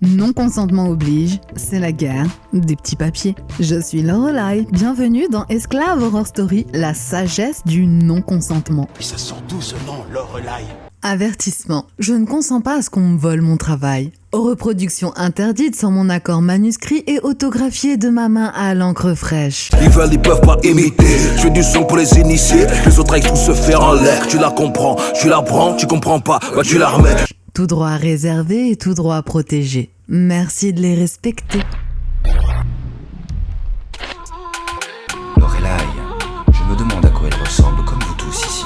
Non-consentement oblige, c'est la guerre des petits papiers. Je suis Lorelai, bienvenue dans Esclave Horror Story, la sagesse du non-consentement. Et ça sort d'où ce nom, Lorelai? Avertissement, je ne consens pas à ce qu'on me vole mon travail. Reproduction interdite sans mon accord manuscrit et autographié de ma main à l'encre fraîche. Ils veulent, ils peuvent pas imiter. Je fais du son pour les initiés. Les autres avec tout se faire en l'air. Tu la comprends, tu la prends, tu comprends pas, bah tu la remets. Tout droit réservé et tout droit protégé. Merci de les respecter. Lorelai, je me demande à quoi elle ressemble comme vous tous ici.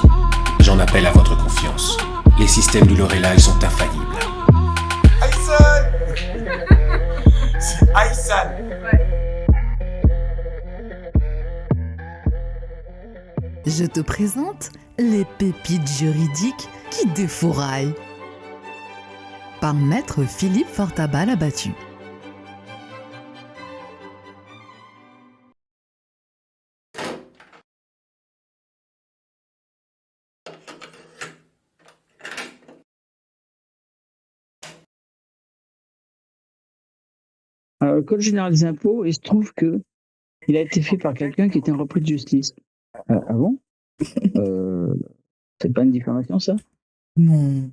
J'en appelle à votre confiance. Les systèmes du Lorelai sont infaillibles. Aïssan. Je te présente les pépites juridiques qui défouraillent. Par maître Philippe Fortaba Labattu. Alors, le Code général des impôts, il se trouve que il a été fait par quelqu'un qui était un repris de justice. Ah bon C'est pas une diffamation, ça? Non.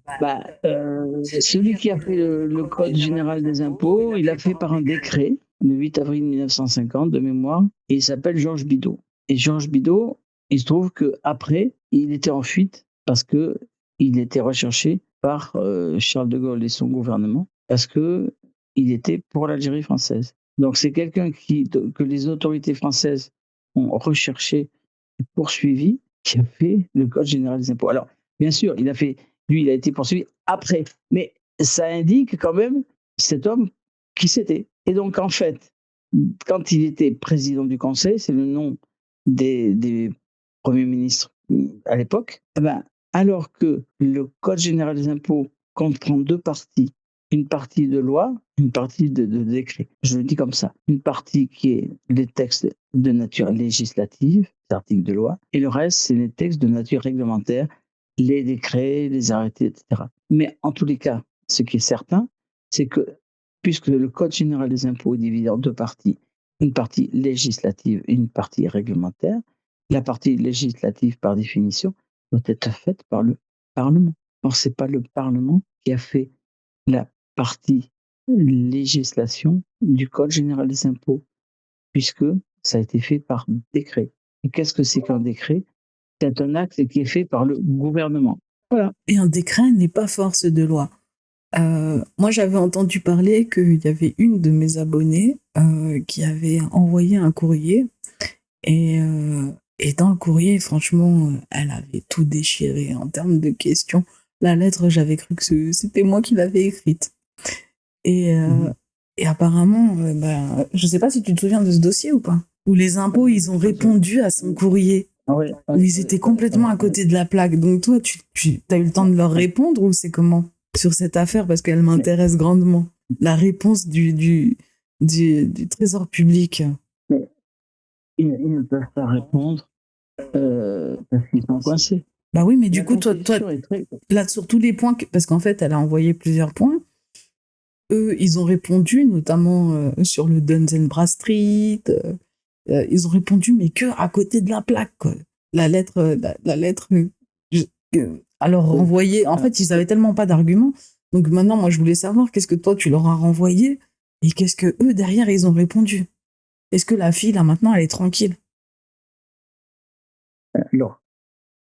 Celui qui a fait le Code général des impôts, il l'a fait par un décret le 8 avril 1950 de mémoire, et il s'appelle Georges Bidault. Et Georges Bidault, il se trouve qu'après, il était en fuite parce que il était recherché par Charles de Gaulle et son gouvernement parce que il était pour l'Algérie française. Donc c'est quelqu'un que les autorités françaises ont recherché et poursuivi, qui a fait le Code général des impôts. Alors, bien sûr, il a été poursuivi après, mais ça indique quand même cet homme qui c'était. Et donc, en fait, quand il était président du Conseil, c'est le nom des premiers ministres à l'époque, alors que le Code général des impôts comprend deux parties, une partie de loi, une partie de décret. Je le dis comme ça. Une partie qui est les textes de nature législative, les articles de loi, et le reste, c'est les textes de nature réglementaire, les décrets, les arrêtés, etc. Mais en tous les cas, ce qui est certain, c'est que puisque le Code général des impôts est divisé en deux parties, une partie législative et une partie réglementaire, la partie législative, par définition, doit être faite par le Parlement. Or, ce n'est pas le Parlement qui a fait la partie législation du Code général des impôts, puisque ça a été fait par décret. Et qu'est-ce que c'est qu'un décret? C'est un acte qui est fait par le gouvernement. Voilà. Et un décret n'est pas force de loi. Moi, j'avais entendu parler qu'il y avait une de mes abonnées qui avait envoyé un courrier et dans le courrier, franchement, elle avait tout déchiré en termes de questions. La lettre, j'avais cru que c'était moi qui l'avais écrite. Et apparemment, je sais pas si tu te souviens de ce dossier ou pas, où les impôts, ils ont répondu à son courrier. Oui. Où ils étaient complètement à côté de la plaque. Donc toi, tu as eu le temps de leur répondre ou c'est comment sur cette affaire, parce qu'elle m'intéresse grandement. La réponse du Trésor public. Mais ils ne peuvent pas répondre parce qu'ils sont coincés. Bah oui, mais du coup, toi là, sur tous les points, parce qu'en fait, elle a envoyé plusieurs points, eux, ils ont répondu, notamment sur le Duns and Bradstreet, ils ont répondu, mais que à côté de la plaque, quoi. La lettre alors renvoyée. En fait, ils avaient tellement pas d'arguments. Donc maintenant, moi, je voulais savoir qu'est-ce que toi, tu leur as renvoyé et qu'est-ce que eux, derrière, ils ont répondu. Est-ce que la fille, là, maintenant, elle est tranquille? Alors,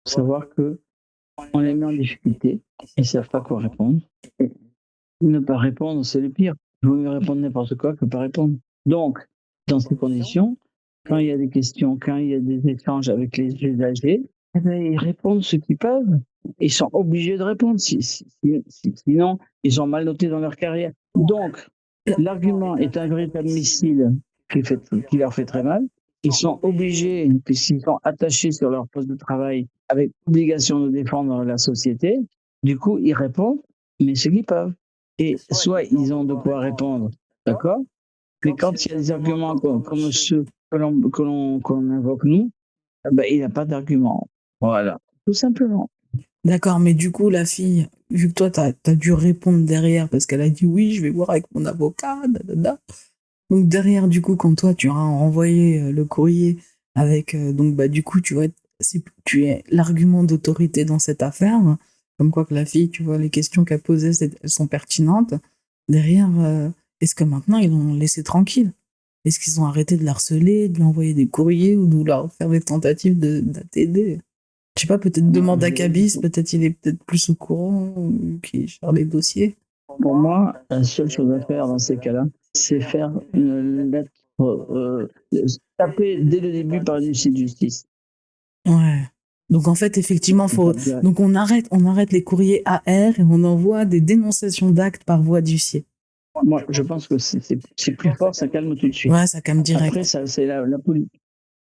il faut savoir qu'on les met en difficulté. Ils ne savent pas quoi répondre. Et ne pas répondre, c'est le pire. Il vaut mieux répondre n'importe quoi que pas répondre. Donc, dans ces conditions, quand il y a des questions, quand il y a des échanges avec les usagers, ils répondent ce qu'ils peuvent. Ils sont obligés de répondre. Sinon, ils ont mal noté dans leur carrière. Donc, l'argument est un véritable missile qui leur fait très mal. Ils sont obligés, puisqu'ils sont attachés sur leur poste de travail, avec obligation de défendre la société. Du coup, ils répondent, mais ce qu'ils peuvent. Et soit ils ont de quoi répondre, d'accord? Mais quand il y a des arguments comme ceux que l'on invoque nous, il n'y a pas d'argument. Voilà, tout simplement. D'accord, mais du coup, la fille, vu que toi, t'as dû répondre derrière parce qu'elle a dit oui, je vais voir avec mon avocat, dadada. Donc derrière, du coup, quand toi, tu as envoyé le courrier avec, donc bah du coup, tu vois, tu es l'argument d'autorité dans cette affaire, comme quoi que la fille, tu vois, les questions qu'elle posait, elles sont pertinentes. Derrière, est-ce que maintenant, ils l'ont laissé tranquille? Est-ce qu'ils ont arrêté de la harceler, de lui envoyer des courriers ou de leur faire des tentatives d'ATD? Je sais pas, peut-être demande à Cabis, peut-être il est peut-être plus au courant, qui gère les dossiers. Pour moi, la seule chose à faire dans ces cas-là, c'est faire une lettre, taper dès le début par l'huissier de justice. Ouais. Donc en fait, effectivement, donc on arrête les courriers AR et on envoie des dénonciations d'actes par voie d'huissier. Moi, je pense que c'est plus fort, ça calme tout de suite. Ouais, ça calme direct. Après,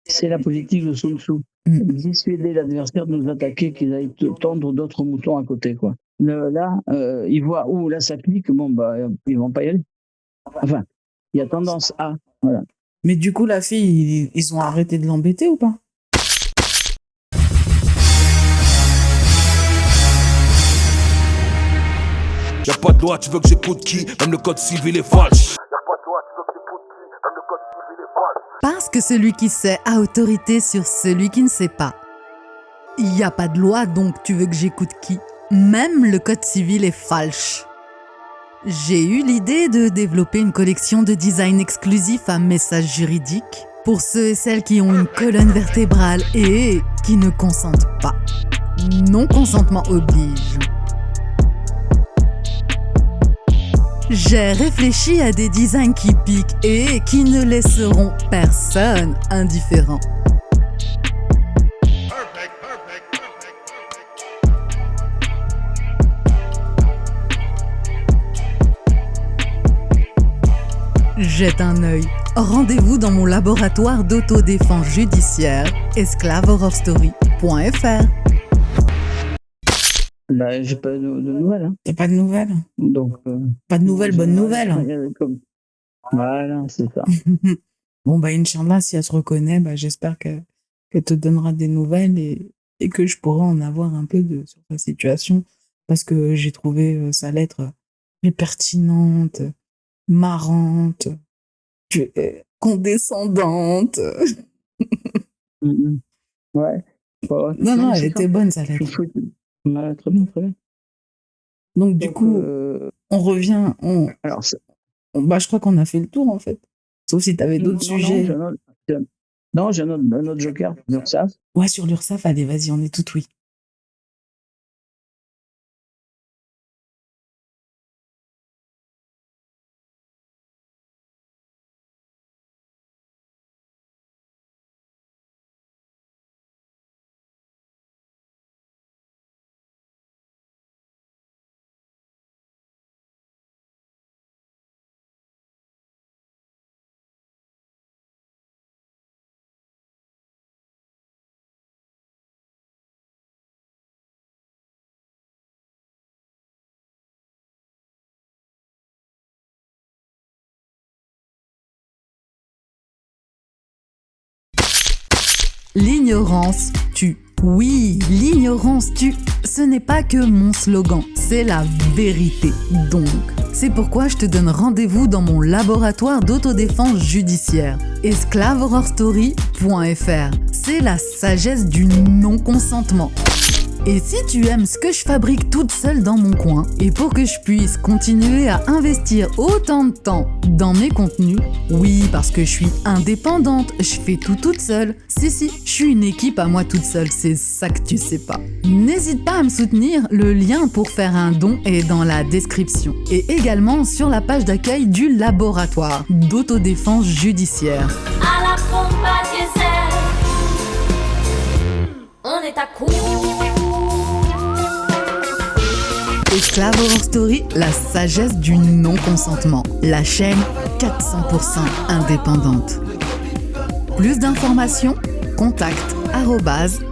c'est la politique de Sun Tzu. Dissuader l'adversaire de nous attaquer, qu'ils aillent tendre d'autres moutons à côté, quoi. Là, ils voient, là, ça clique, bon, bah, ils vont pas y aller. Enfin, il y a tendance à, voilà. Mais du coup, la fille, ils ont arrêté de l'embêter ou pas? Y'a pas de loi, tu veux que j'écoute qui? Même le code civil est falche. Parce que celui qui sait a autorité sur celui qui ne sait pas. Il n'y a pas de loi, donc tu veux que j'écoute qui? Même le code civil est falche. J'ai eu l'idée de développer une collection de design exclusif à message juridique pour ceux et celles qui ont une colonne vertébrale et qui ne consentent pas. Non-consentement oblige. J'ai réfléchi à des designs qui piquent et qui ne laisseront personne indifférent. Jette un œil. Rendez-vous dans mon laboratoire d'autodéfense judiciaire, esclavehorrorstory.fr. Bah, j'ai pas de nouvelles. Hein. T'as pas de nouvelles? Donc, pas de nouvelles, bonne nouvelle. Voilà, c'est ça. Bon, bah, Inch'Allah, si elle se reconnaît, bah, j'espère qu'elle te donnera des nouvelles et que je pourrai en avoir un peu sur ta situation parce que j'ai trouvé sa lettre très pertinente, marrante, condescendante. Ouais. Non, elle était bonne, sa lettre. Ouais, très bien, très bien. Donc, du coup, on revient. Alors, je crois qu'on a fait le tour, en fait. Sauf si tu avais d'autres sujets. Non, j'ai un autre joker, l'URSSAF. Ouais, sur l'URSSAF, allez, vas-y, on est tout oui. L'ignorance tue. Oui, l'ignorance tue. Ce n'est pas que mon slogan, c'est la vérité. Donc, c'est pourquoi je te donne rendez-vous dans mon laboratoire d'autodéfense judiciaire, esclavehorrorstory.fr. C'est la sagesse du non-consentement. Et si tu aimes ce que je fabrique toute seule dans mon coin, et pour que je puisse continuer à investir autant de temps dans mes contenus, oui, parce que je suis indépendante, je fais tout toute seule. Si, je suis une équipe à moi toute seule, c'est ça que tu sais pas. N'hésite pas à me soutenir, le lien pour faire un don est dans la description. Et également sur la page d'accueil du laboratoire d'autodéfense judiciaire. À la pompe à diesel, on est à court. Esclave Horror Story, la sagesse du non-consentement. La chaîne 400% indépendante. Plus d'informations, contact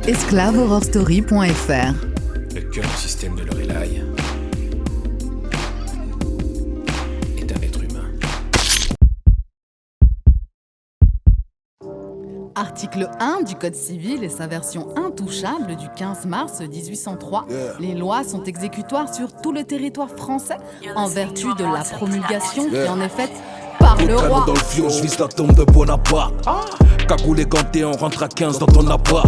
@esclavehorrorstory.fr. Le cœur du système de Lorelai est un être humain. Article 1 du Code civil et sa version intouchable du 15 mars 1803. Les lois sont exécutoires sur tout le territoire français en vertu de la promulgation qui en est faite par le roi. Dans le fion, je vise la tombe de Bonaparte. Cagoule et ganté, on rentre à 15 dans ton appart.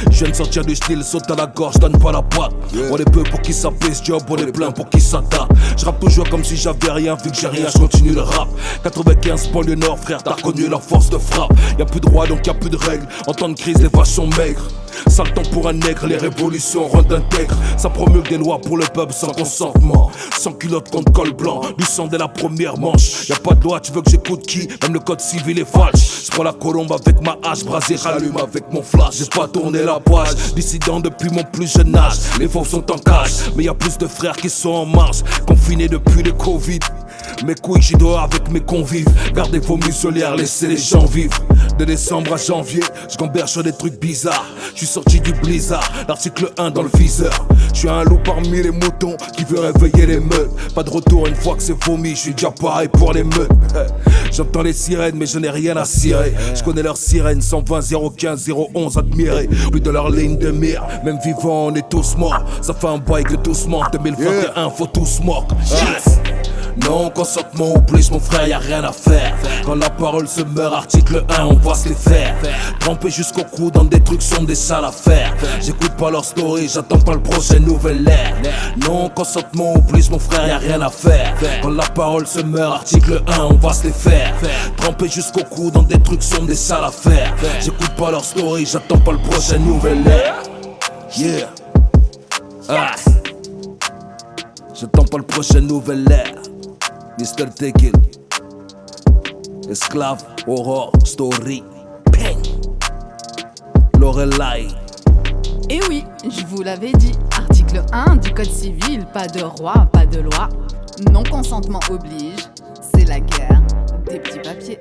Je viens de sortir du style, saute à la gorge, donne pas la patte. On est peu pour qui ça fait ce job, on est plein pour qui ça tape. Je rappe toujours comme si j'avais rien, vu que j'ai rien, je continue le rap. 95 banlieue nord, frère, t'as reconnu la force de frappe. Y'a plus de droit donc y'a plus de règles. En temps de crise, les vaches sont maigres. Sale temps pour un nègre, les révolutions rendent intègres. Ça promulgue des lois pour le peuple sans consentement. Sans culotte contre col blanc, du sang dès la première manche. Y'a pas de loi, tu veux que j'écoute qui? Même le code civil est falche. J'prends la colombe avec ma hache, brasé, rallume avec mon flash. J'ai pas tourné la page, dissident depuis mon plus jeune âge. Les faux sont en cage, mais y'a plus de frères qui sont en marche. Confinés depuis le Covid. Mes couilles, j'y dors avec mes convives. Gardez vos muselières, laissez les gens vivre. De décembre à janvier, je gamberge sur des trucs bizarres. Je suis sorti du blizzard, l'article 1 dans le viseur. Je suis un loup parmi les moutons qui veut réveiller les meutes. Pas de retour une fois que c'est vomi, je suis déjà pareil pour les meutes. J'entends les sirènes mais je n'ai rien à cirer. Je connais leurs sirènes, 120, 015, 011 admirés. Plus de leur ligne de mire, même vivant on est tous morts. Ça fait un bail que tous manquent, 2021 faut tous morts. Yes. Non, consentement oblige mon frère, y'a rien à faire. Quand la parole se meurt, article 1, on va se les faire. Trempé jusqu'au cou dans des trucs sont des sales affaires. J'écoute pas leur story, j'attends pas le prochain nouvel air. Non, consentement oblige mon frère, y'a rien à faire. Quand la parole se meurt, article 1, on va se les faire. Trempé jusqu'au cou dans des trucs sont des sales affaires. J'écoute pas leur story, j'attends pas le prochain nouvel air. Yeah. Ah. J'attends pas le prochain nouvel air. Mr. Tequil, Esclave, Horror, Story, Peng, Lorelai. Et oui, je vous l'avais dit, article 1 du Code civil, pas de roi, pas de loi. Non-consentement oblige, c'est la guerre des petits papiers.